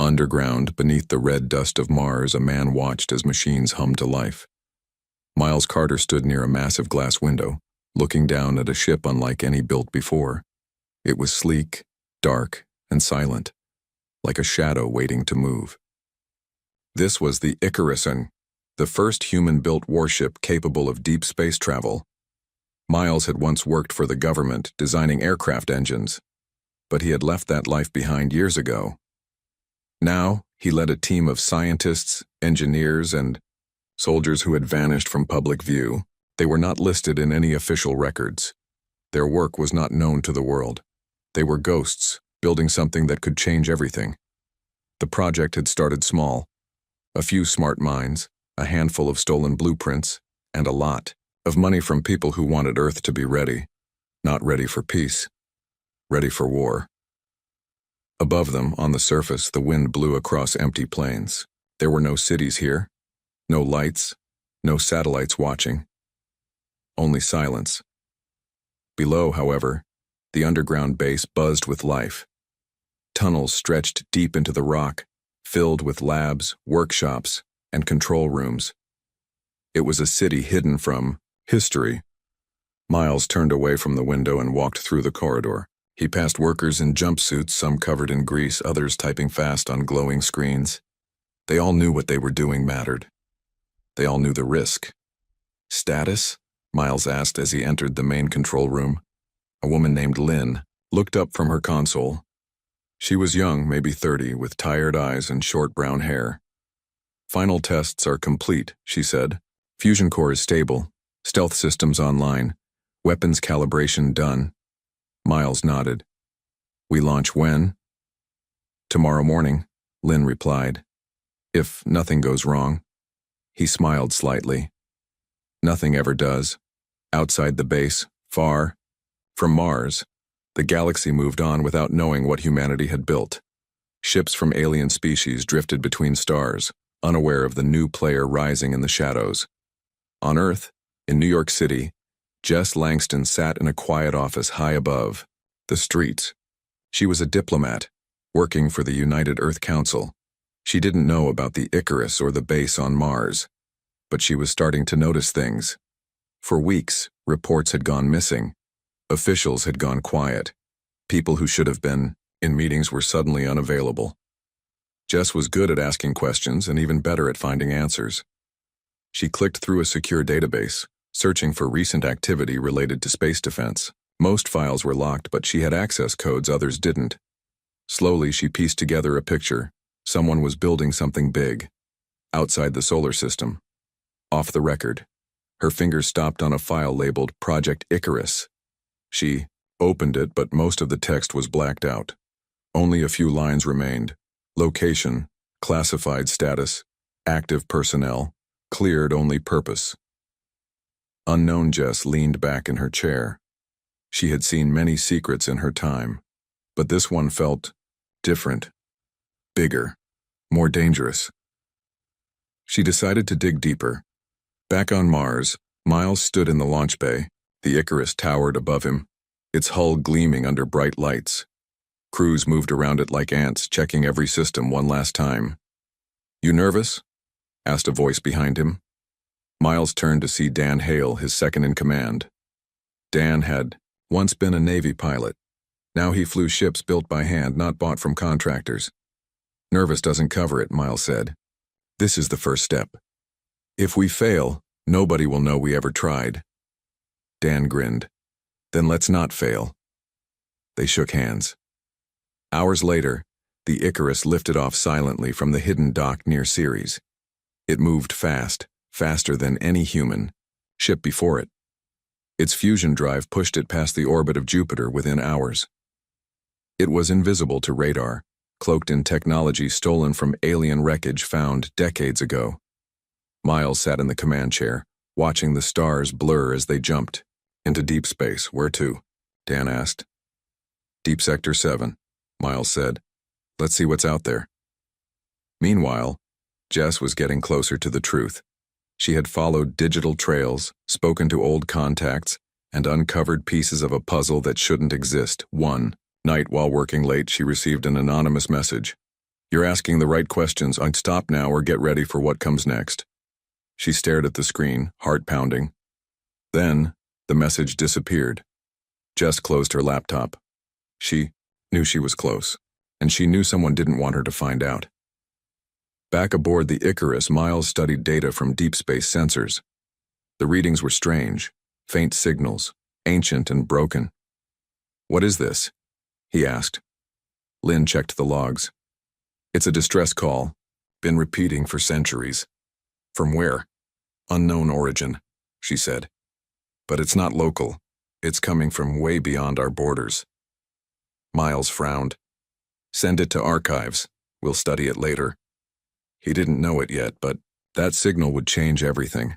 Underground, beneath the red dust of Mars, a man watched as machines hummed to life. Miles Carter stood near a massive glass window, looking down at a ship unlike any built before. It was sleek, dark, and silent, like a shadow waiting to move. This was the Icarus, the first human-built warship capable of deep space travel. Miles had once worked for the government, designing aircraft engines, but he had left that life behind years ago. Now, he led a team of scientists, engineers, and soldiers who had vanished from public view. They were not listed in any official records. Their work was not known to the world. They were ghosts, building something that could change everything. The project had started small. A few smart minds, a handful of stolen blueprints, and a lot of money from people who wanted Earth to be ready. Not ready for peace, ready for war. Above them, on the surface, the wind blew across empty plains. There were no cities here, no lights, no satellites watching. Only silence. Below, however, the underground base buzzed with life. Tunnels stretched deep into the rock, filled with labs, workshops, and control rooms. It was a city hidden from history. Miles turned away from the window and walked through the corridor. He passed workers in jumpsuits, some covered in grease, others typing fast on glowing screens. They all knew what they were doing mattered. They all knew the risk. Status? Miles asked as he entered the main control room. A woman named Lynn looked up from her console. She was young, maybe 30, with tired eyes and short brown hair. "Final tests are complete," she said. "Fusion core is stable. Stealth systems online. Weapons calibration done." Miles nodded. "We launch when?" "Tomorrow morning," Lynn replied. "If nothing goes wrong." He smiled slightly. Nothing ever does. Outside the base, far from Mars, the galaxy moved on without knowing what humanity had built. Ships from alien species drifted between stars, unaware of the new player rising in the shadows. On Earth, in New York City, Jess Langston sat in a quiet office high above the streets. She was a diplomat, working for the United Earth Council. She didn't know about the Icarus or the base on Mars, but she was starting to notice things. For weeks, reports had gone missing. Officials had gone quiet. People who should have been in meetings were suddenly unavailable. Jess was good at asking questions and even better at finding answers. She clicked through a secure database, searching for recent activity related to space defense. Most files were locked, but she had access codes others didn't. Slowly, she pieced together a picture. Someone was building something big, outside the solar system. Off the record. Her fingers stopped on a file labeled Project Icarus. She opened it, but most of the text was blacked out. Only a few lines remained. Location, classified status, active personnel, cleared only purpose. Unknown Jess leaned back in her chair. She had seen many secrets in her time, but this one felt different, bigger, more dangerous. She decided to dig deeper. Back on Mars, Miles stood in the launch bay. The Icarus towered above him, its hull gleaming under bright lights. Crews moved around it like ants, checking every system one last time. "You nervous?" asked a voice behind him. Miles turned to see Dan Hale, his second-in-command. Dan had once been a Navy pilot. Now he flew ships built by hand, not bought from contractors. "Nervous doesn't cover it," Miles said. "This is the first step. If we fail, nobody will know we ever tried." Dan grinned. "Then let's not fail." They shook hands. Hours later, the Icarus lifted off silently from the hidden dock near Ceres. It moved fast, faster than any human ship before it. Its fusion drive pushed it past the orbit of Jupiter within hours. It was invisible to radar, cloaked in technology stolen from alien wreckage found decades ago. Miles sat in the command chair, watching the stars blur as they jumped. "Into deep space. Where to?" Dan asked. "Deep Sector 7, Miles said. "Let's see what's out there." Meanwhile, Jess was getting closer to the truth. She had followed digital trails, spoken to old contacts, and uncovered pieces of a puzzle that shouldn't exist. One night while working late, she received an anonymous message. You're asking the right questions. I'd stop now or get ready for what comes next. She stared at the screen, heart pounding. Then, the message disappeared. Jess closed her laptop. She knew she was close, and she knew someone didn't want her to find out. Back aboard the Icarus, Miles studied data from deep space sensors. The readings were strange, faint signals, ancient and broken. "What is this?" he asked. Lynn checked the logs. "It's a distress call. Been repeating for centuries." "From where?" "Unknown origin," she said. "But it's not local. It's coming from way beyond our borders." Miles frowned. "Send it to archives. We'll study it later." He didn't know it yet, but that signal would change everything.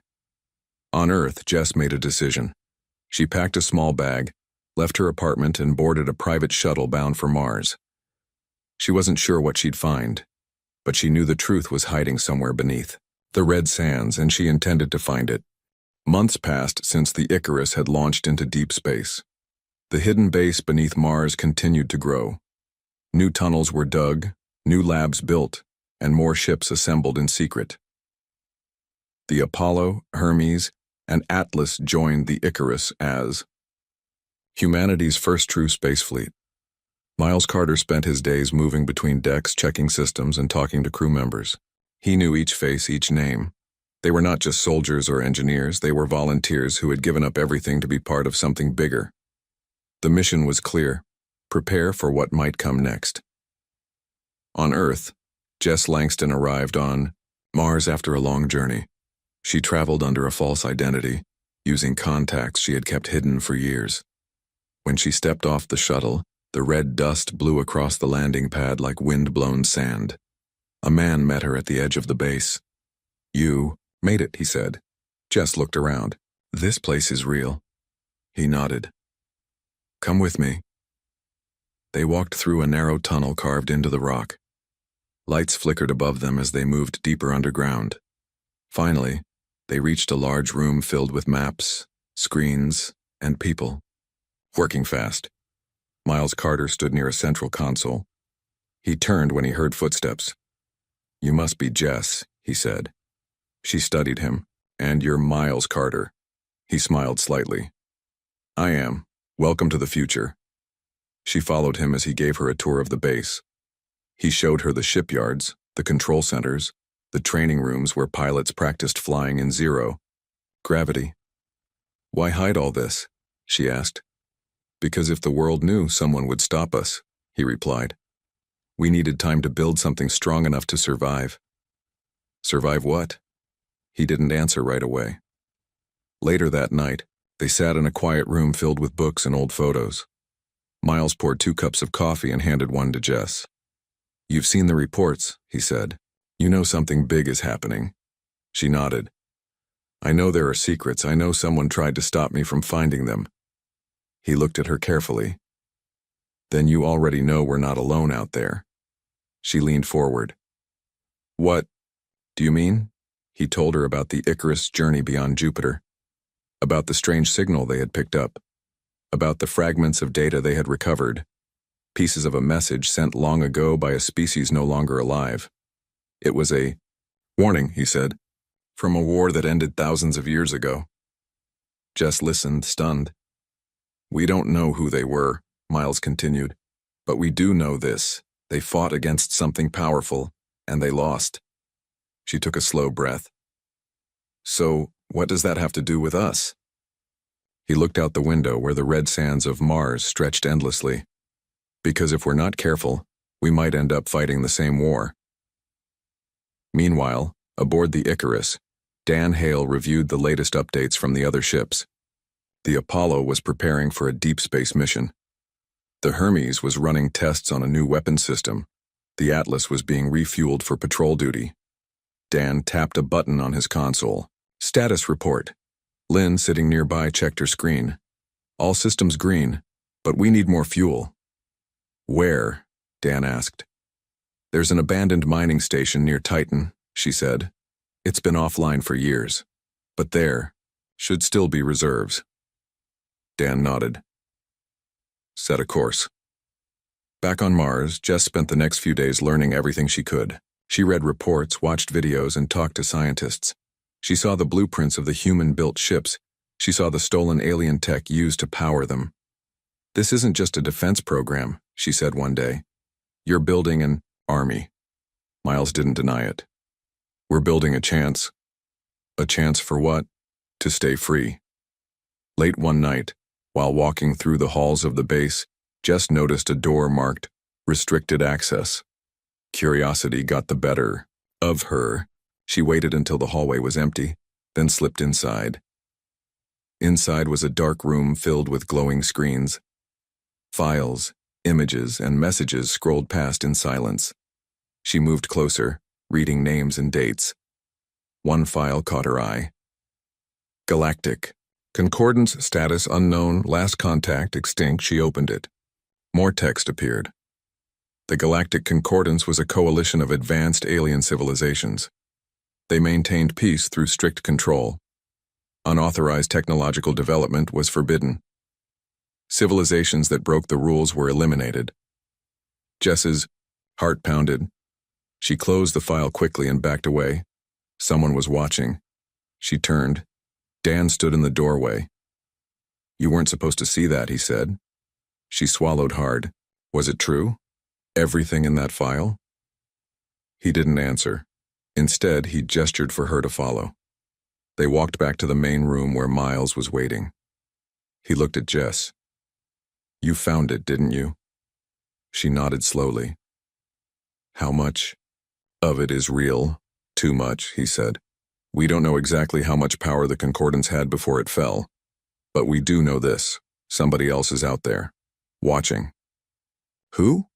On Earth, Jess made a decision. She packed a small bag, left her apartment, and boarded a private shuttle bound for Mars. She wasn't sure what she'd find, but she knew the truth was hiding somewhere beneath the red sands, and she intended to find it. Months passed since the Icarus had launched into deep space. The hidden base beneath Mars continued to grow. New tunnels were dug, new labs built, and more ships assembled in secret. The Apollo, Hermes, and Atlas joined the Icarus as humanity's first true space fleet. Miles Carter spent his days moving between decks, checking systems, and talking to crew members. He knew each face, each name. They were not just soldiers or engineers, they were volunteers who had given up everything to be part of something bigger. The mission was clear: prepare for what might come next. On Earth, Jess Langston arrived on Mars after a long journey. She traveled under a false identity, using contacts she had kept hidden for years. When she stepped off the shuttle, the red dust blew across the landing pad like wind-blown sand. A man met her at the edge of the base. "You made it," he said. Jess looked around. "This place is real." He nodded. "Come with me." They walked through a narrow tunnel carved into the rock. Lights flickered above them as they moved deeper underground. Finally, they reached a large room filled with maps, screens, and people. Working fast. Miles Carter stood near a central console. He turned when he heard footsteps. "You must be Jess," he said. She studied him. "And you're Miles Carter." He smiled slightly. "I am. Welcome to the future." She followed him as he gave her a tour of the base. He showed her the shipyards, the control centers, the training rooms where pilots practiced flying in zero gravity. "Why hide all this?" she asked. "Because if the world knew, someone would stop us," he replied. "We needed time to build something strong enough to survive." "Survive what?" He didn't answer right away. Later that night, they sat in a quiet room filled with books and old photos. Miles poured 2 cups of coffee and handed one to Jess. "You've seen the reports," he said. "You know something big is happening." She nodded. "I know there are secrets. I know someone tried to stop me from finding them." He looked at her carefully. "Then you already know we're not alone out there." She leaned forward. "What do you mean?" He told her about the Icarus journey beyond Jupiter, about the strange signal they had picked up, about the fragments of data they had recovered, pieces of a message sent long ago by a species no longer alive. "It was a warning," he said, "from a war that ended thousands of years ago." Jess listened, stunned. "We don't know who they were," Miles continued, "but we do know this. They fought against something powerful, and they lost." She took a slow breath. "So, what does that have to do with us?" He looked out the window where the red sands of Mars stretched endlessly. "Because if we're not careful, we might end up fighting the same war." Meanwhile, aboard the Icarus, Dan Hale reviewed the latest updates from the other ships. The Apollo was preparing for a deep space mission. The Hermes was running tests on a new weapon system. The Atlas was being refueled for patrol duty. Dan tapped a button on his console. "Status report." Lynn, sitting nearby, checked her screen. "All systems green, but we need more fuel." "Where?" Dan asked. "There's an abandoned mining station near Titan," she said. "It's been offline for years. But there should still be reserves." Dan nodded. "Set a course." Back on Mars, Jess spent the next few days learning everything she could. She read reports, watched videos, and talked to scientists. She saw the blueprints of the human-built ships. She saw the stolen alien tech used to power them. "This isn't just a defense program," she said one day. "You're building an army." Miles didn't deny it. "We're building a chance." A chance for what? To stay free. Late one night, while walking through the halls of the base, Jess noticed a door marked "Restricted Access." Curiosity got the better of her. She waited until the hallway was empty, then slipped inside. Inside was a dark room filled with glowing screens. Files, images, and messages scrolled past in silence. She moved closer, reading names and dates. One file caught her eye. Galactic. Concordance status unknown, last contact extinct. She opened it. More text appeared. The Galactic Concordance was a coalition of advanced alien civilizations. They maintained peace through strict control. Unauthorized technological development was forbidden. Civilizations that broke the rules were eliminated. Jess's heart pounded. She closed the file quickly and backed away. Someone was watching. She turned. Dan stood in the doorway. "You weren't supposed to see that," he said. She swallowed hard. Was it true? Everything in that file? He didn't answer. Instead, he gestured for her to follow. They walked back to the main room where Miles was waiting. He looked at Jess. "You found it, didn't you?" She nodded slowly. "How much of it is real?" "Too much," he said. "We don't know exactly how much power the Concordance had before it fell. But we do know this. Somebody else is out there, watching." "Who?"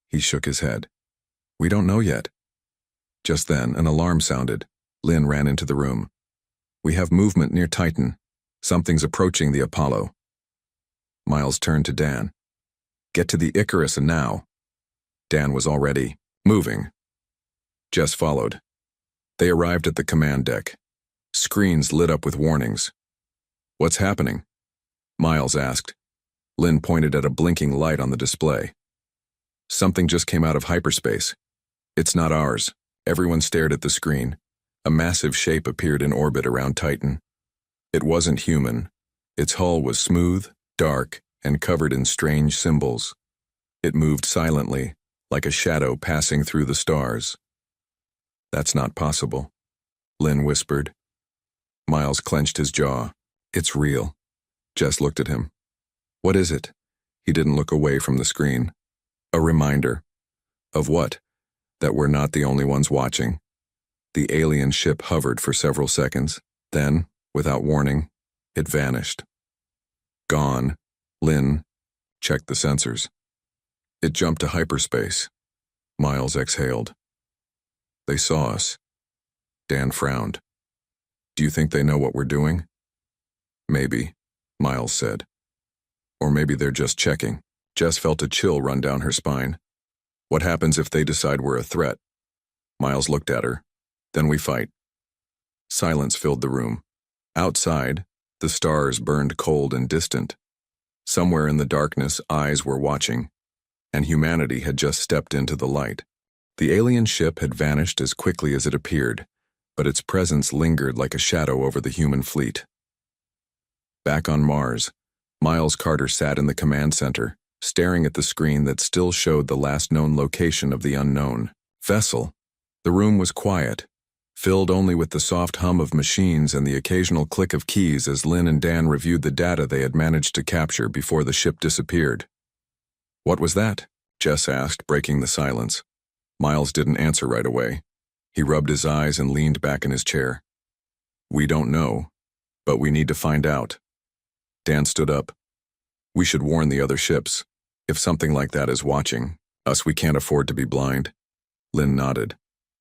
He shook his head. "We don't know yet." Just then, an alarm sounded. Lynn ran into the room. "We have movement near Titan. Something's approaching the Apollo." Miles turned to Dan. "Get to the Icarus and now." Dan was already moving. Jess followed. They arrived at the command deck. Screens lit up with warnings. "What's happening?" Miles asked. Lynn pointed at a blinking light on the display. "Something just came out of hyperspace. It's not ours." Everyone stared at the screen. A massive shape appeared in orbit around Titan. It wasn't human. Its hull was smooth, dark, and covered in strange symbols. It moved silently, like a shadow passing through the stars. "That's not possible," Lynn whispered. Miles clenched his jaw. "It's real." Jess looked at him. "What is it?" He didn't look away from the screen. "A reminder." "Of what?" "That we're not the only ones watching." The alien ship hovered for several seconds. Then, without warning, it vanished. "Gone." Lynn checked the sensors. "It jumped to hyperspace." Miles exhaled. "They saw us." Dan frowned. "Do you think they know what we're doing?" "Maybe," Miles said. "Or maybe they're just checking." Jess felt a chill run down her spine. "What happens if they decide we're a threat?" Miles looked at her. "Then we fight." Silence filled the room. Outside, the stars burned cold and distant. Somewhere in the darkness, eyes were watching, and humanity had just stepped into the light. The alien ship had vanished as quickly as it appeared, but its presence lingered like a shadow over the human fleet. Back on Mars, Miles Carter sat in the command center, staring at the screen that still showed the last known location of the unknown vessel. The room was quiet, filled only with the soft hum of machines and the occasional click of keys as Lynn and Dan reviewed the data they had managed to capture before the ship disappeared. "What was that?" Jess asked, breaking the silence. Miles didn't answer right away. He rubbed his eyes and leaned back in his chair. "We don't know, but we need to find out." Dan stood up. "We should warn the other ships. If something like that is watching us, we can't afford to be blind." Lynn nodded.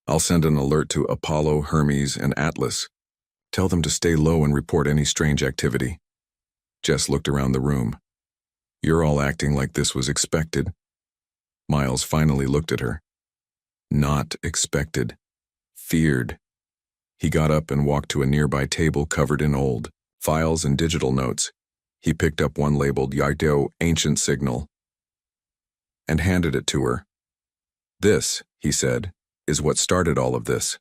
"I'll send an alert to Apollo, Hermes, and Atlas. Tell them to stay low and report any strange activity." Jess looked around the room. "You're all acting like this was expected." Miles finally looked at her. Not expected. Feared. He got up and walked to a nearby table covered in old files and digital notes. He picked up one labeled Yardo Ancient Signal. and handed it to her. "This," he said, "is what started all of this."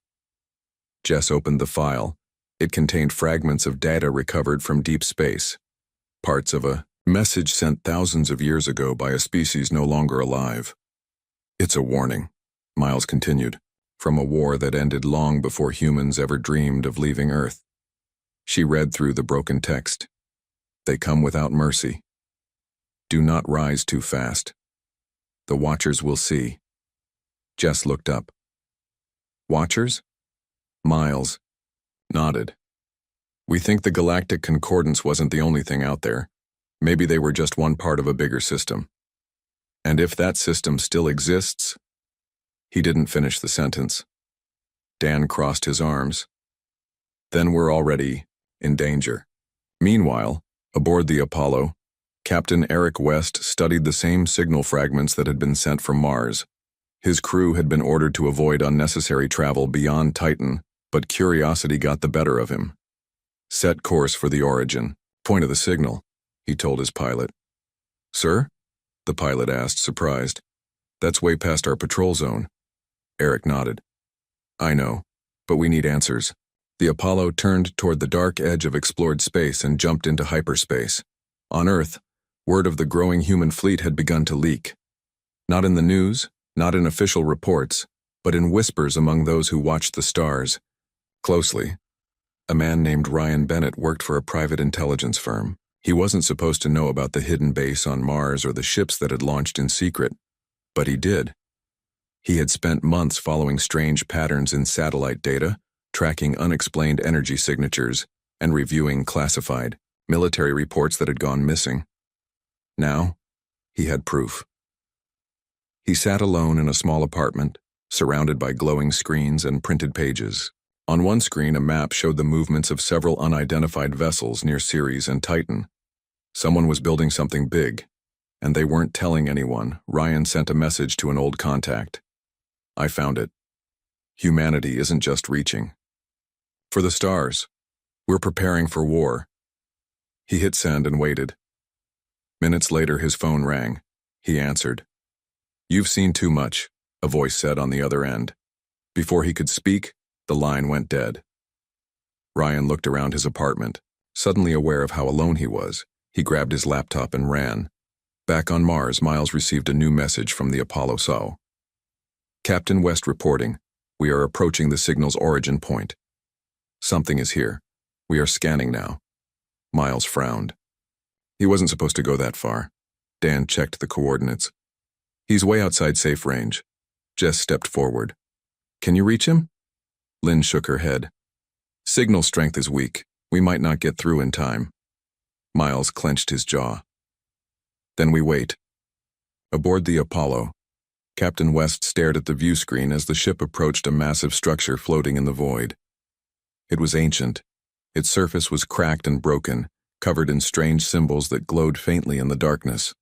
Jess opened the file. It contained fragments of data recovered from deep space, parts of a message sent thousands of years ago by a species no longer alive. "It's a warning," Miles continued, "from a war that ended long before humans ever dreamed of leaving Earth." She read through the broken text. "They come without mercy. Do not rise too fast. The Watchers will see." Jess looked up. "Watchers?" Miles nodded. "We think the Galactic Concordance wasn't the only thing out there. Maybe they were just one part of a bigger system. And if that system still exists..." He didn't finish the sentence. Dan crossed his arms. "Then we're already in danger." Meanwhile, aboard the Apollo, Captain Eric West studied the same signal fragments that had been sent from Mars. His crew had been ordered to avoid unnecessary travel beyond Titan, but curiosity got the better of him. "Set course for the origin. Point of the signal," he told his pilot. "Sir?" the pilot asked, surprised. "That's way past our patrol zone." Eric nodded. "I know, but we need answers." The Apollo turned toward the dark edge of explored space and jumped into hyperspace. On Earth, word of the growing human fleet had begun to leak. Not in the news, not in official reports, but in whispers among those who watched the stars closely. A man named Ryan Bennett worked for a private intelligence firm. He wasn't supposed to know about the hidden base on Mars or the ships that had launched in secret, but he did. He had spent months following strange patterns in satellite data, tracking unexplained energy signatures, and reviewing classified military reports that had gone missing. Now, he had proof. He sat alone in a small apartment, surrounded by glowing screens and printed pages. On one screen, a map showed the movements of several unidentified vessels near Ceres and Titan. Someone was building something big, and they weren't telling anyone. Ryan sent a message to an old contact. "I found it. Humanity isn't just reaching for the stars. We're preparing for war." He hit send and waited. Minutes later, his phone rang. He answered. "You've seen too much," a voice said on the other end. Before he could speak, the line went dead. Ryan looked around his apartment, suddenly aware of how alone he was. He grabbed his laptop and ran. Back on Mars, Miles received a new message from the Apollo SO. "Captain West reporting. We are approaching the signal's origin point. Something is here. We are scanning now." Miles frowned. He wasn't supposed to go that far. Dan checked the coordinates. "He's way outside safe range." Jess stepped forward. "Can you reach him?" Lynn shook her head. "Signal strength is weak. We might not get through in time." Miles clenched his jaw. "Then we wait." Aboard the Apollo, Captain West stared at the view screen as the ship approached a massive structure floating in the void. It was ancient. Its surface was cracked and broken, covered in strange symbols that glowed faintly in the darkness.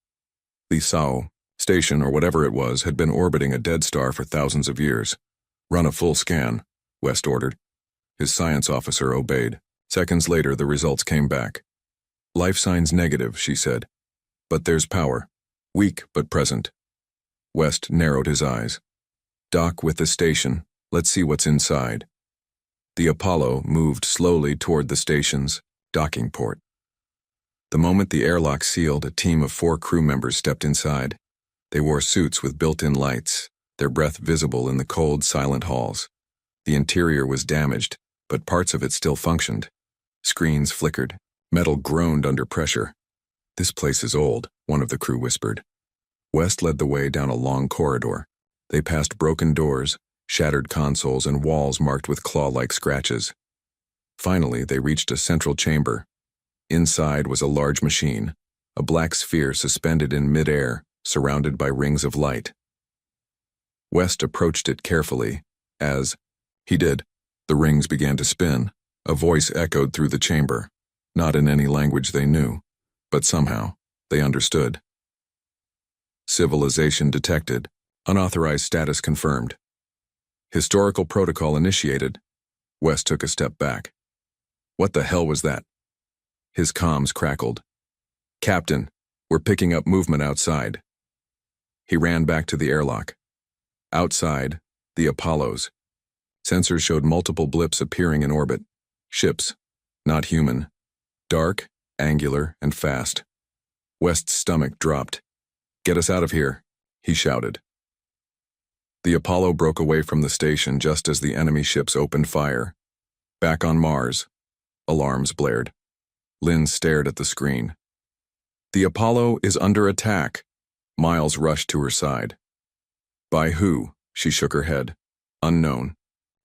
The SO station, or whatever it was, had been orbiting a dead star for thousands of years. "Run a full scan," West ordered. His science officer obeyed. Seconds later, the results came back. "Life signs negative," she said. "But there's power. Weak, but present." West narrowed his eyes. "Dock with the station. Let's see what's inside." The Apollo moved slowly toward the station's docking port. The moment the airlock sealed, a team of 4 crew members stepped inside. They wore suits with built-in lights, their breath visible in the cold, silent halls. The interior was damaged, but parts of it still functioned. Screens flickered. Metal groaned under pressure. "This place is old," one of the crew whispered. West led the way down a long corridor. They passed broken doors, shattered consoles, and walls marked with claw-like scratches. Finally, they reached a central chamber. Inside was a large machine, a black sphere suspended in mid-air, surrounded by rings of light. West approached it carefully. As he did, the rings began to spin. A voice echoed through the chamber, not in any language they knew, but somehow they understood. "Civilization detected. Unauthorized status confirmed. Historical protocol initiated." West took a step back. "What the hell was that?" His comms crackled. "Captain, we're picking up movement outside." He ran back to the airlock. Outside, the Apollos. Sensors showed multiple blips appearing in orbit. Ships, not human. Dark, angular, and fast. West's stomach dropped. "Get us out of here," he shouted. The Apollo broke away from the station just as the enemy ships opened fire. Back on Mars, alarms blared. Lynn stared at the screen. "The Apollo is under attack." Miles rushed to her side. "By who?" She shook her head. "Unknown.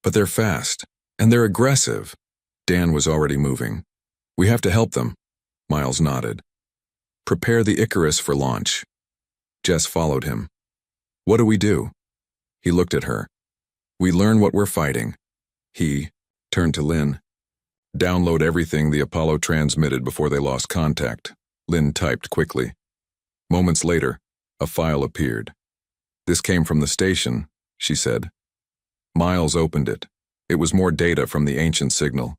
But they're fast, and they're aggressive." Dan was already moving. "We have to help them." Miles nodded. "Prepare the Icarus for launch." Jess followed him. "What do we do?" He looked at her. "We learn what we're fighting." He turned to Lynn. "Download everything the Apollo transmitted before they lost contact." Lynn typed quickly. Moments later, a file appeared. "This came from the station," she said. Miles opened it. It was more data from the ancient signal.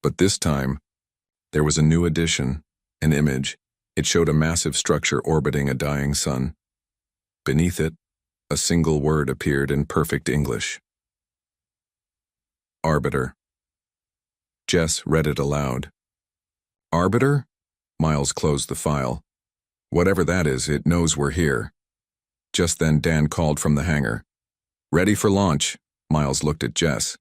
But this time, there was a new addition, an image. It showed a massive structure orbiting a dying sun. Beneath it, a single word appeared in perfect English. Arbiter. Jess read it aloud. "Arbiter?" Miles closed the file. "Whatever that is, it knows we're here." Just then Dan called from the hangar. "Ready for launch." Miles looked at Jess.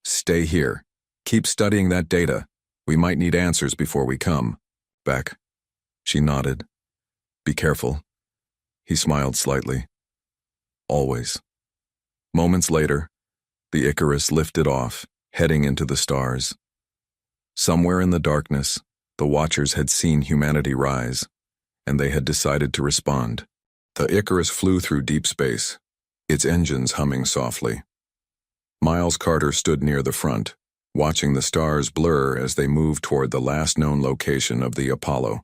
"Stay here. Keep studying that data. We might need answers before we come." "Back." She nodded. "Be careful." He smiled slightly. "Always." Moments later, the Icarus lifted off, heading into the stars. Somewhere in the darkness, the Watchers had seen humanity rise, and they had decided to respond. The Icarus flew through deep space, its engines humming softly. Miles Carter stood near the front, watching the stars blur as they moved toward the last known location of the Apollo.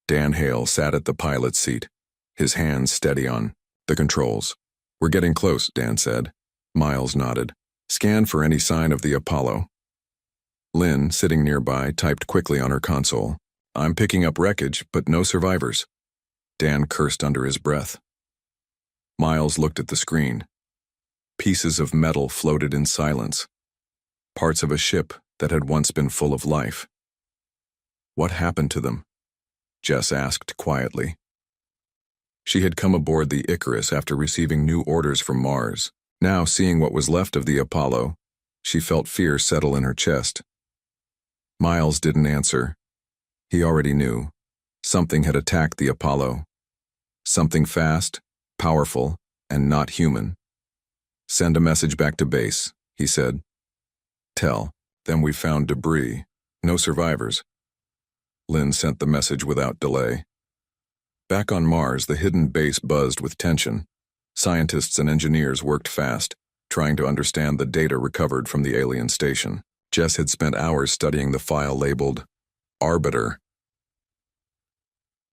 Dan Hale sat at the pilot's seat, his hands steady on the controls. "We're getting close," Dan said. Miles nodded. "Scan for any sign of the Apollo." Lynn, sitting nearby, typed quickly on her console. "I'm picking up wreckage, but no survivors." Dan cursed under his breath. Miles looked at the screen. Pieces of metal floated in silence. Parts of a ship that had once been full of life. "What happened to them?" Jess asked quietly. She had come aboard the Icarus after receiving new orders from Mars. Now, seeing what was left of the Apollo, she felt fear settle in her chest. Miles didn't answer. He already knew. Something had attacked the Apollo. Something fast, powerful, and not human. "Send a message back to base," he said. "Tell them we found debris. No survivors." Lynn sent the message without delay. Back on Mars, the hidden base buzzed with tension. Scientists and engineers worked fast, trying to understand the data recovered from the alien station. Jess had spent hours studying the file labeled Arbiter,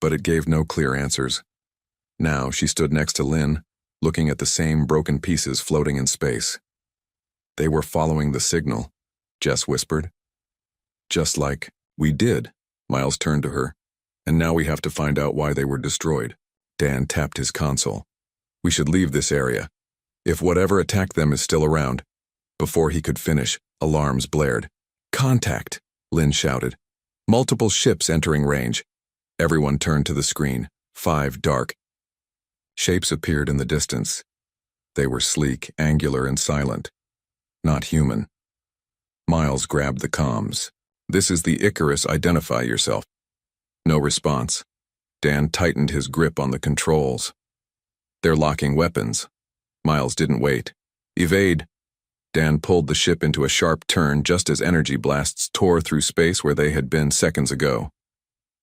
but it gave no clear answers. Now she stood next to Lynn, looking at the same broken pieces floating in space. "They were following the signal," Jess whispered. "Just like we did." Miles turned to her. "And now we have to find out why they were destroyed." Dan tapped his console. "We should leave this area. If whatever attacked them is still around." Before he could finish, alarms blared. "Contact!" Lynn shouted. "Multiple ships entering range." Everyone turned to the screen. 5 dark shapes appeared in the distance. They were sleek, angular, and silent. Not human. Miles grabbed the comms. "This is the Icarus. Identify yourself." No response. Dan tightened his grip on the controls. "They're locking weapons." Miles didn't wait. "Evade." Dan pulled the ship into a sharp turn just as energy blasts tore through space where they had been seconds ago.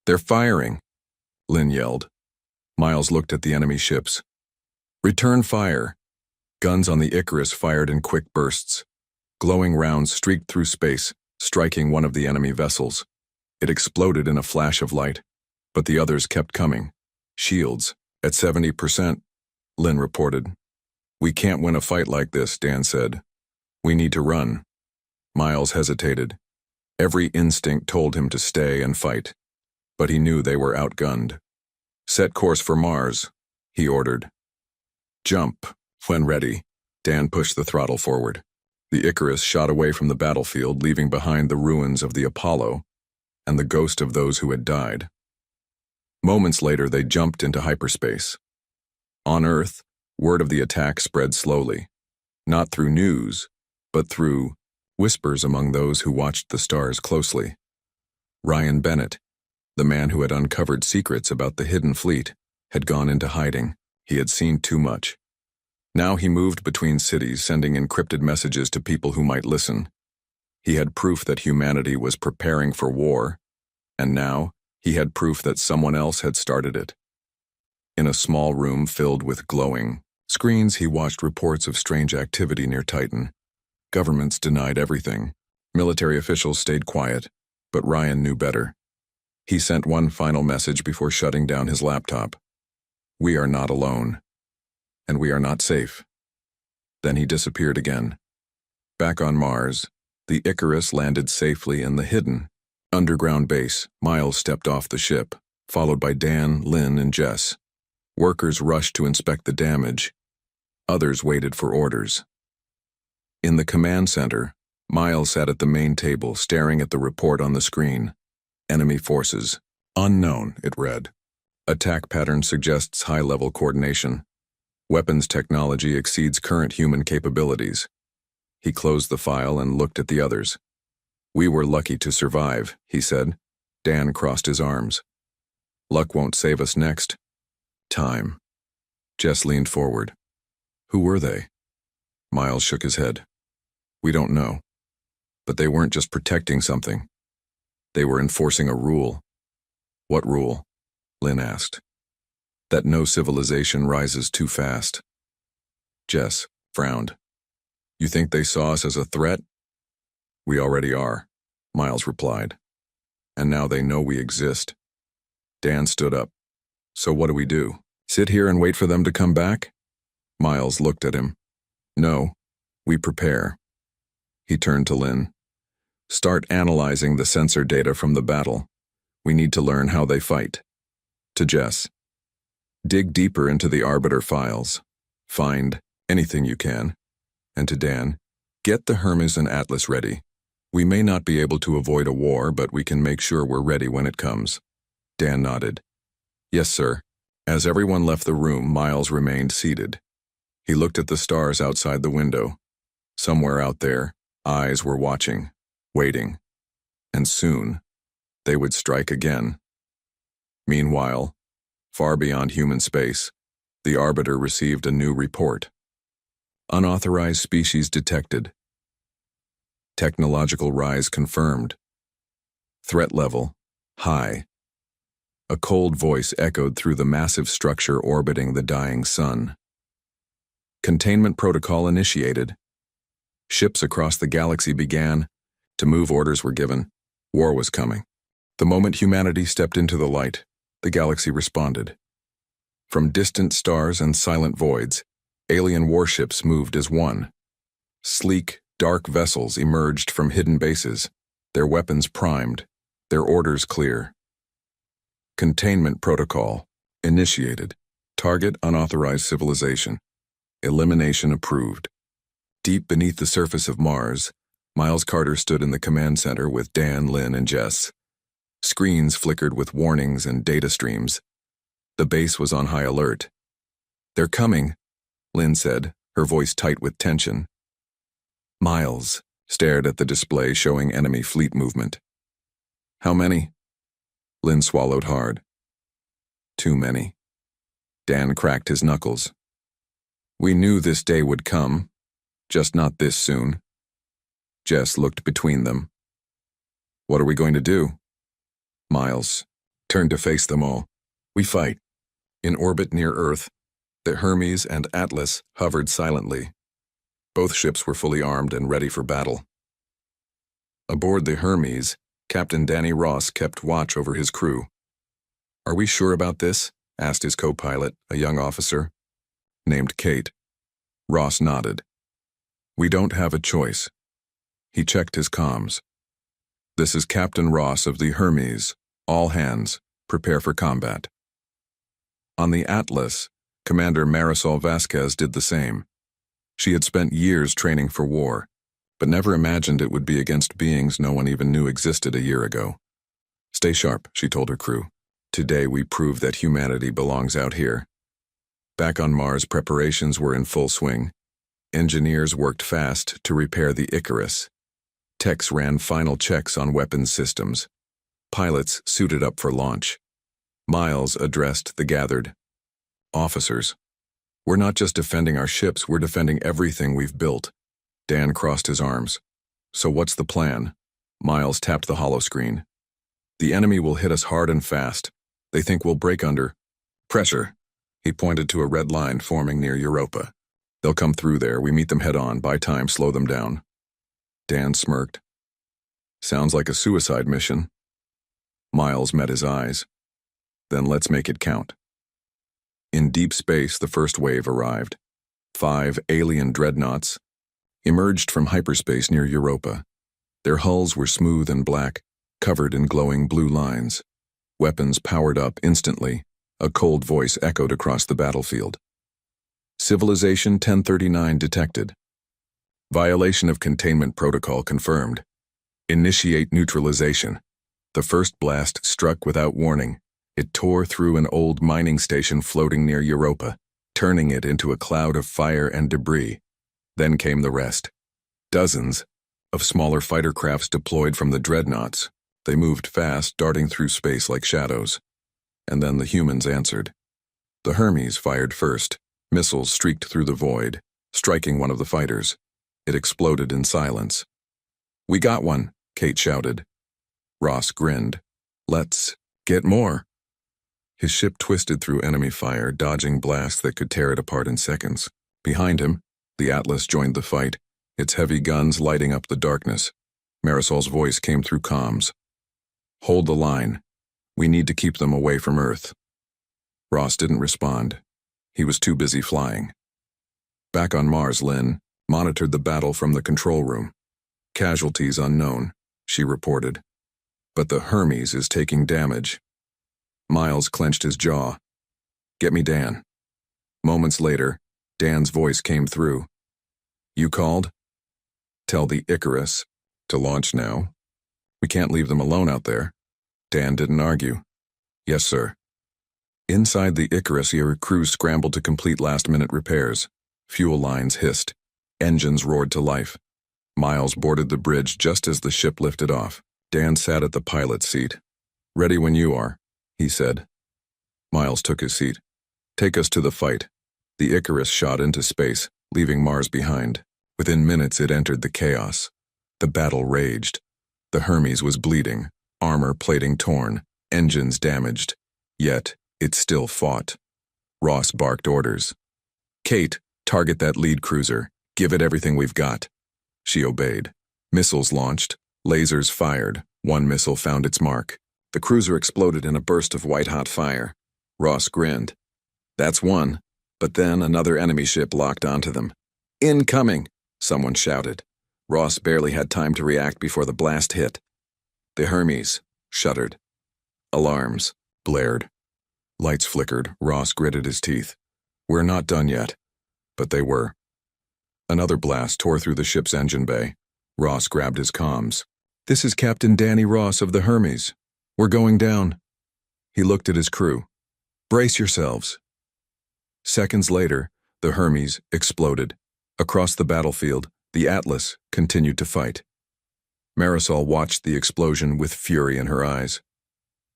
"They're firing," Lynn yelled. Miles looked at the enemy ships. "Return fire." Guns on the Icarus fired in quick bursts. Glowing rounds streaked through space, striking one of the enemy vessels. It exploded in a flash of light, but the others kept coming. "Shields at 70%, Lynn reported. "We can't win a fight like this," Dan said. "We need to run." Miles hesitated. Every instinct told him to stay and fight, but he knew they were outgunned. "Set course for Mars," he ordered. Jump. When ready, Dan pushed the throttle forward. The Icarus shot away from the battlefield, leaving behind the ruins of the Apollo and the ghost of those who had died. Moments later, they jumped into hyperspace. On Earth, word of the attack spread slowly, not through news, but through whispers among those who watched the stars closely. Ryan Bennett, the man who had uncovered secrets about the hidden fleet, had gone into hiding. He had seen too much. Now he moved between cities, sending encrypted messages to people who might listen. He had proof that humanity was preparing for war, and now he had proof that someone else had started it. In a small room filled with glowing screens, he watched reports of strange activity near Titan. Governments denied everything. Military officials stayed quiet, but Ryan knew better. He sent one final message before shutting down his laptop. We are not alone, and we are not safe. Then he disappeared again. Back on Mars, the Icarus landed safely in the hidden underground base. Miles stepped off the ship, followed by Dan, Lynn, and Jess. Workers rushed to inspect the damage. Others waited for orders. In the command center, Miles sat at the main table, staring at the report on the screen. Enemy forces. Unknown, it read. Attack pattern suggests high-level coordination. Weapons technology exceeds current human capabilities. He closed the file and looked at the others. We were lucky to survive, he said. Dan crossed his arms. Luck won't save us next time. Jess leaned forward. Who were they? Miles shook his head. We don't know. But they weren't just protecting something. They were enforcing a rule. What rule? Lynn asked. That no civilization rises too fast. Jess frowned. You think they saw us as a threat? We already are, Miles replied. And now they know we exist. Dan stood up. So what do we do? Sit here and wait for them to come back? Miles looked at him. No, we prepare. He turned to Lynn. Start analyzing the sensor data from the battle. We need to learn how they fight. To Jess. Dig deeper into the Arbiter files. Find anything you can. And to Dan, get the Hermes and Atlas ready. We may not be able to avoid a war, but we can make sure we're ready when it comes. Dan nodded. Yes, sir. As everyone left the room, Miles remained seated. He looked at the stars outside the window. Somewhere out there, eyes were watching, waiting. And soon, they would strike again. Meanwhile, far beyond human space, the Arbiter received a new report. Unauthorized species detected. Technological rise confirmed. Threat level, high. A cold voice echoed through the massive structure orbiting the dying sun. Containment protocol initiated. Ships across the galaxy began to move. Orders were given. War was coming. The moment humanity stepped into the light, the galaxy responded. From distant stars and silent voids, alien warships moved as one. Sleek, dark vessels emerged from hidden bases, their weapons primed, their orders clear. Containment protocol initiated. Target unauthorized civilization. Elimination approved. Deep beneath the surface of Mars, Miles Carter stood in the command center with Dan, Lynn, and Jess. Screens flickered with warnings and data streams. The base was on high alert. They're coming, Lynn said, her voice tight with tension. Miles stared at the display showing enemy fleet movement. How many? Lynn swallowed hard. Too many. Dan cracked his knuckles. We knew this day would come, just not this soon. Jess looked between them. What are we going to do? Miles turned to face them all. We fight. In orbit near Earth, the Hermes and Atlas hovered silently. Both ships were fully armed and ready for battle. Aboard the Hermes, Captain Danny Ross kept watch over his crew. Are we sure about this? Asked his co-pilot, a young officer named Kate. Ross nodded. We don't have a choice. He checked his comms. This is Captain Ross of the Hermes. All hands, prepare for combat. On the Atlas, Commander Marisol Vasquez did the same. She had spent years training for war, but never imagined it would be against beings no one even knew existed a year ago. "Stay sharp," she told her crew. "Today we prove that humanity belongs out here." Back on Mars, preparations were in full swing. Engineers worked fast to repair the Icarus. Techs ran final checks on weapons systems. Pilots suited up for launch. Miles addressed the gathered. "Officers, we're not just defending our ships, we're defending everything we've built." Dan crossed his arms. "So what's the plan?" Miles tapped the holoscreen. "The enemy will hit us hard and fast. They think we'll break under pressure." He pointed to a red line forming near Europa. "They'll come through there. We meet them head-on, buy time, slow them down." Dan smirked. "Sounds like a suicide mission." Miles met his eyes. "Then let's make it count." In deep space, the first wave arrived. 5 alien dreadnoughts emerged from hyperspace near Europa. Their hulls were smooth and black, covered in glowing blue lines. Weapons powered up instantly. A cold voice echoed across the battlefield. "Civilization 1039 detected. Violation of containment protocol confirmed. Initiate neutralization." The first blast struck without warning. It tore through an old mining station floating near Europa, turning it into a cloud of fire and debris. Then came the rest. Dozens of smaller fighter crafts deployed from the dreadnoughts. They moved fast, darting through space like shadows. And then the humans answered. The Hermes fired first. Missiles streaked through the void, striking one of the fighters. It exploded in silence. "We got one," Kate shouted. Ross grinned. "Let's get more." His ship twisted through enemy fire, dodging blasts that could tear it apart in seconds. Behind him, the Atlas joined the fight, its heavy guns lighting up the darkness. Marisol's voice came through comms. "Hold the line. We need to keep them away from Earth." Ross didn't respond. He was too busy flying. Back on Mars, Lynn monitored the battle from the control room. "Casualties unknown," she reported. "But the Hermes is taking damage." Miles clenched his jaw. "Get me Dan." Moments later, Dan's voice came through. "You called?" "Tell the Icarus to launch now. We can't leave them alone out there." Dan didn't argue. "Yes, sir." Inside the Icarus, your crew scrambled to complete last-minute repairs. Fuel lines hissed. Engines roared to life. Miles boarded the bridge just as the ship lifted off. Dan sat at the pilot's seat. "Ready when you are," he said. Miles took his seat. "Take us to the fight." The Icarus shot into space, leaving Mars behind. Within minutes, it entered the chaos. The battle raged. The Hermes was bleeding, armor plating torn, engines damaged. Yet, it still fought. Ross barked orders. "Kate, target that lead cruiser. Give it everything we've got." She obeyed. Missiles launched. Lasers fired. One missile found its mark. The cruiser exploded in a burst of white-hot fire. Ross grinned. "That's one." But then another enemy ship locked onto them. "Incoming!" someone shouted. Ross barely had time to react before the blast hit. The Hermes shuddered. Alarms blared. Lights flickered. Ross gritted his teeth. "We're not done yet." But they were. Another blast tore through the ship's engine bay. Ross grabbed his comms. "This is Captain Danny Ross of the Hermes. We're going down." He looked at his crew. "Brace yourselves." Seconds later, the Hermes exploded. Across the battlefield, the Atlas continued to fight. Marisol watched the explosion with fury in her eyes.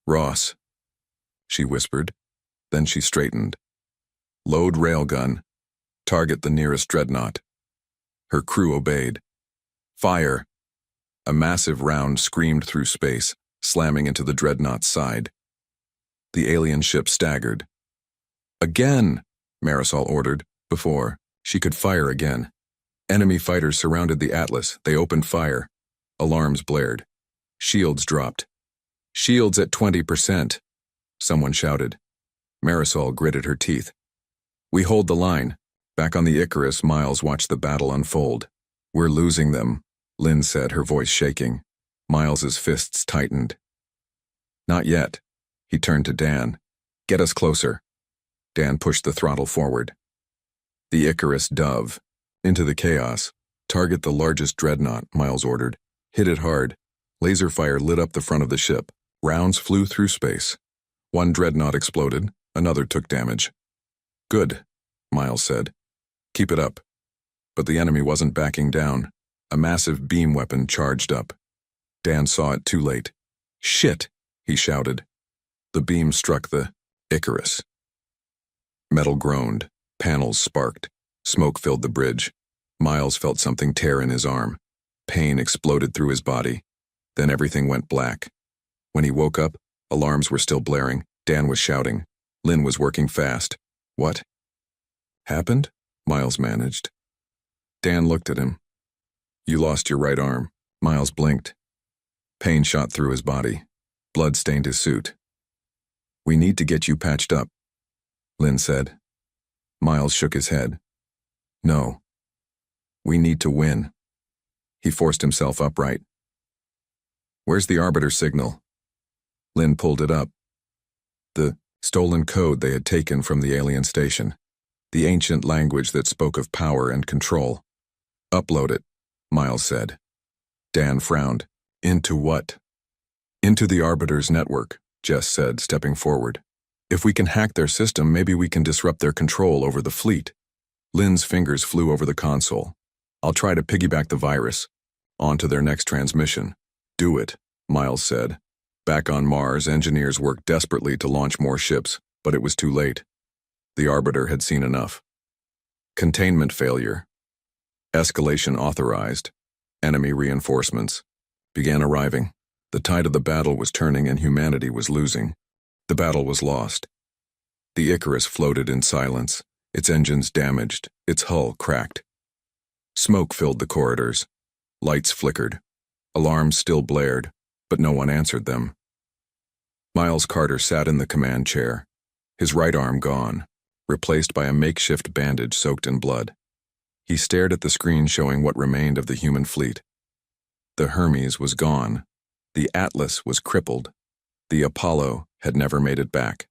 "Ross," she whispered. Then she straightened. "Load railgun. Target the nearest dreadnought." Her crew obeyed. "Fire!" A massive round screamed through space, slamming into the dreadnought's side. The alien ship staggered. "Again!" Marisol ordered. Before she could fire again. Enemy fighters surrounded the Atlas. They opened fire. Alarms blared. Shields dropped. "Shields at 20%. Someone shouted. Marisol gritted her teeth. "We hold the line." Back on the Icarus, Miles watched the battle unfold. "We're losing them," Lynn said, her voice shaking. Miles's fists tightened. "Not yet." He turned to Dan. "Get us closer." Dan pushed the throttle forward. The Icarus dove. Into the chaos. Target the largest dreadnought, Miles ordered. Hit it hard. Laser fire lit up the front of the ship. Rounds flew through space. One dreadnought exploded. Another took damage. Good, Miles said. Keep it up. But the enemy wasn't backing down. A massive beam weapon charged up. Dan saw it too late. Shit, he shouted. The beam struck the Icarus. Metal groaned. Panels sparked. Smoke filled the bridge. Miles felt something tear in his arm. Pain exploded through his body. Then everything went black. When he woke up, alarms were still blaring. Dan was shouting. Lynn was working fast. What happened? Miles managed. Dan looked at him. You lost your right arm. Miles blinked. Pain shot through his body. Blood stained his suit. We need to get you patched up, Lynn said. Miles shook his head. No. We need to win. He forced himself upright. Where's the arbiter signal? Lynn pulled it up. The stolen code they had taken from the alien station. The ancient language that spoke of power and control. Upload it, Miles said. Dan frowned. Into what? Into the Arbiter's network, Jess said, stepping forward. If we can hack their system, maybe we can disrupt their control over the fleet. Lynn's fingers flew over the console. I'll try to piggyback the virus. On to their next transmission. Do it, Miles said. Back on Mars, engineers worked desperately to launch more ships, but it was too late. The Arbiter had seen enough. Containment failure. Escalation authorized. Enemy reinforcements began arriving. The tide of the battle was turning and humanity was losing. The battle was lost. The Icarus floated in silence, its engines damaged, its hull cracked. Smoke filled the corridors. Lights flickered. Alarms still blared, but no one answered them. Miles Carter sat in the command chair, his right arm gone, replaced by a makeshift bandage soaked in blood. He stared at the screen showing what remained of the human fleet. The Hermes was gone. The Atlas was crippled. The Apollo had never made it back.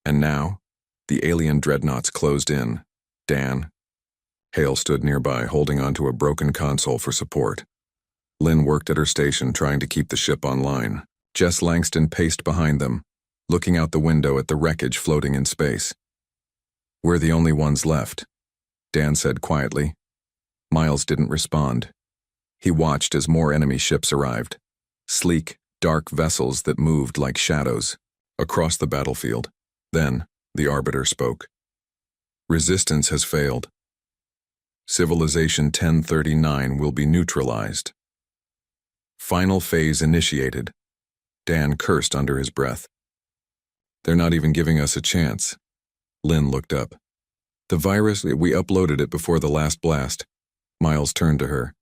And now, the alien dreadnoughts closed in. Dan. Hale stood nearby, holding onto a broken console for support. Lynn worked at her station, trying to keep the ship online. Jess Langston paced behind them, looking out the window at the wreckage floating in space. We're the only ones left, Dan said quietly. Miles didn't respond. He watched as more enemy ships arrived. Sleek, dark vessels that moved like shadows across the battlefield. Then, the Arbiter spoke. Resistance has failed. Civilization 1039 will be neutralized. Final phase initiated. Dan cursed under his breath. They're not even giving us a chance. Lynn looked up. The virus, we uploaded it before the last blast. Miles turned to her.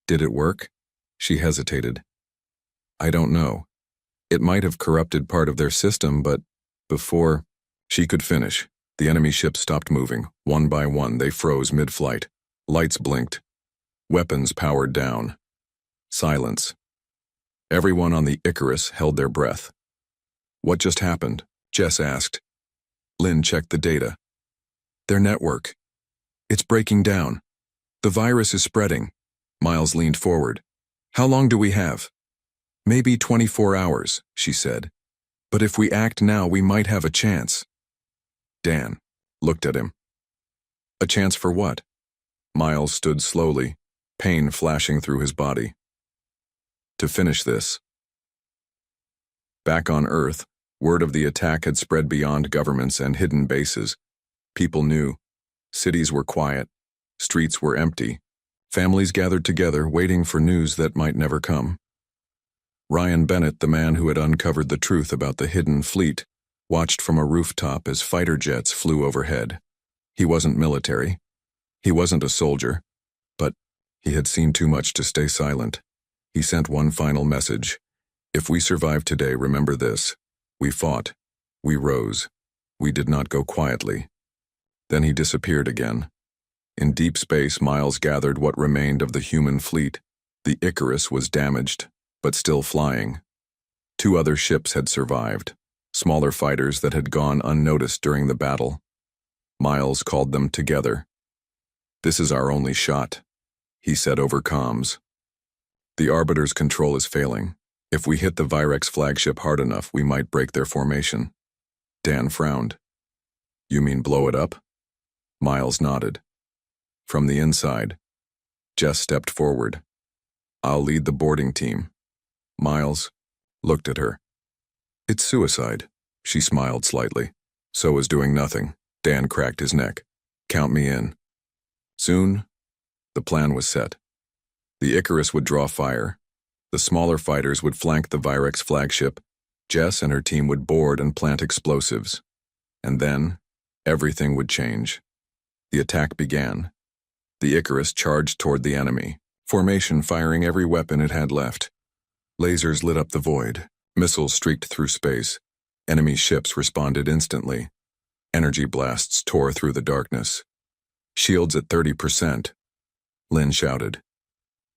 Did it work? She hesitated. I don't know. It might have corrupted part of their system, but before she could finish, the enemy ships stopped moving. One by one, they froze mid-flight. Lights blinked. Weapons powered down. Silence. Everyone on the Icarus held their breath. What just happened? Jess asked. Lynn checked the data. Their network. It's breaking down. The virus is spreading. Miles leaned forward. How long do we have? Maybe 24 hours, she said. But if we act now, we might have a chance. Dan looked at him. A chance for what? Miles stood slowly, pain flashing through his body. To finish this. Back on Earth, word of the attack had spread beyond governments and hidden bases. People knew. Cities were quiet. Streets were empty. Families gathered together, waiting for news that might never come. Ryan Bennett, the man who had uncovered the truth about the hidden fleet, watched from a rooftop as fighter jets flew overhead. He wasn't military. He wasn't a soldier. But he had seen too much to stay silent. He sent one final message. If we survive today, remember this. We fought. We rose. We did not go quietly. Then he disappeared again. In deep space, Miles gathered what remained of the human fleet. The Icarus was damaged, but still flying. 2 other ships had survived, smaller fighters that had gone unnoticed during the battle. Miles called them together. "This is our only shot," he said over comms. "The Arbiter's control is failing. If we hit the Virex flagship hard enough, we might break their formation." Dan frowned. "You mean blow it up?" Miles nodded. From the inside, Jess stepped forward. "I'll lead the boarding team." Miles looked at her. "It's suicide." She smiled slightly. "So is doing nothing." Dan cracked his neck. "Count me in." Soon, the plan was set. The Icarus would draw fire. The smaller fighters would flank the Virex flagship. Jess and her team would board and plant explosives. And then, everything would change. The attack began. The Icarus charged toward the enemy, formation firing every weapon it had left. Lasers lit up the void. Missiles streaked through space. Enemy ships responded instantly. Energy blasts tore through the darkness. "Shields at 30%. Lynn shouted.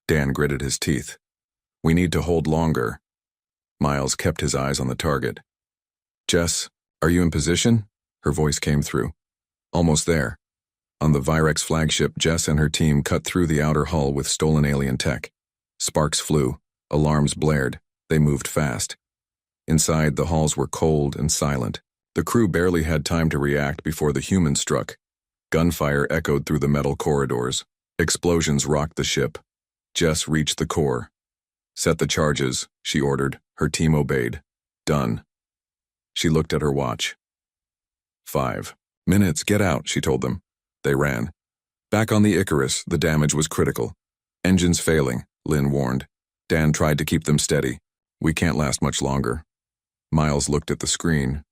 Dan gritted his teeth. "We need to hold longer." Miles kept his eyes on the target. "Jess, are you in position?" Her voice came through. "Almost there." On the Virex flagship, Jess and her team cut through the outer hull with stolen alien tech. Sparks flew. Alarms blared. They moved fast. Inside, the halls were cold and silent. The crew barely had time to react before the humans struck. Gunfire echoed through the metal corridors. Explosions rocked the ship. Jess reached the core. "Set the charges," she ordered. Her team obeyed. "Done." She looked at her watch. 5 minutes, get out, she told them. They ran. Back on the Icarus, the damage was critical. "Engines failing," Lynn warned. Dan tried to keep them steady. "We can't last much longer." Miles looked at the screen.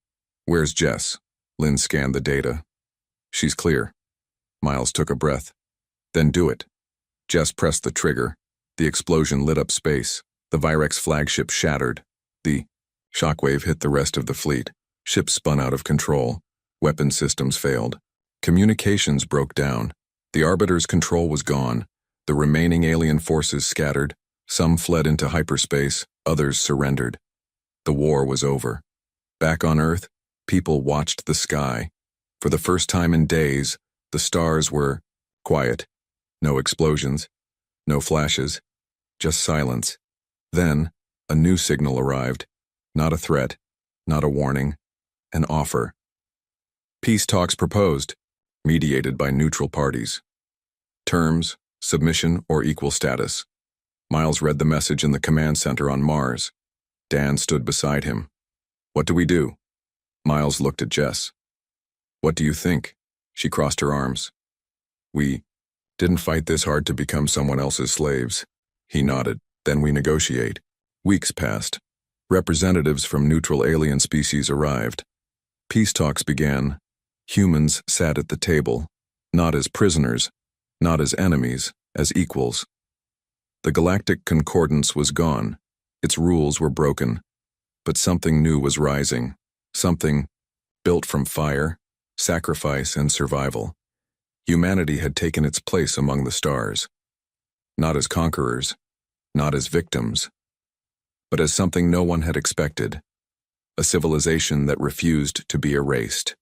"Where's Jess?" Lynn scanned the data. "She's clear." Miles took a breath. "Then do it." Jess pressed the trigger. The explosion lit up space. The Virex flagship shattered. The shockwave hit the rest of the fleet. Ships spun out of control. Weapon systems failed. Communications broke down. The Arbiter's control was gone. The remaining alien forces scattered. Some fled into hyperspace, others surrendered. The war was over. Back on Earth, people watched the sky. For the first time in days, the stars were quiet. No explosions, no flashes, just silence. Then, a new signal arrived. Not a threat, not a warning, an offer. Peace talks proposed, mediated by neutral parties. Terms, submission, or equal status. Miles read the message in the command center on Mars. Dan stood beside him. "What do we do?" Miles looked at Jess. "What do you think?" She crossed her arms. "We didn't fight this hard to become someone else's slaves." He nodded. "Then we negotiate." Weeks passed. Representatives from neutral alien species arrived. Peace talks began. Humans sat at the table, not as prisoners, not as enemies, as equals. The galactic concordance was gone. Its rules were broken. But something new was rising. Something built from fire, sacrifice, and survival. Humanity had taken its place among the stars. Not as conquerors, not as victims, but as something no one had expected. A civilization that refused to be erased.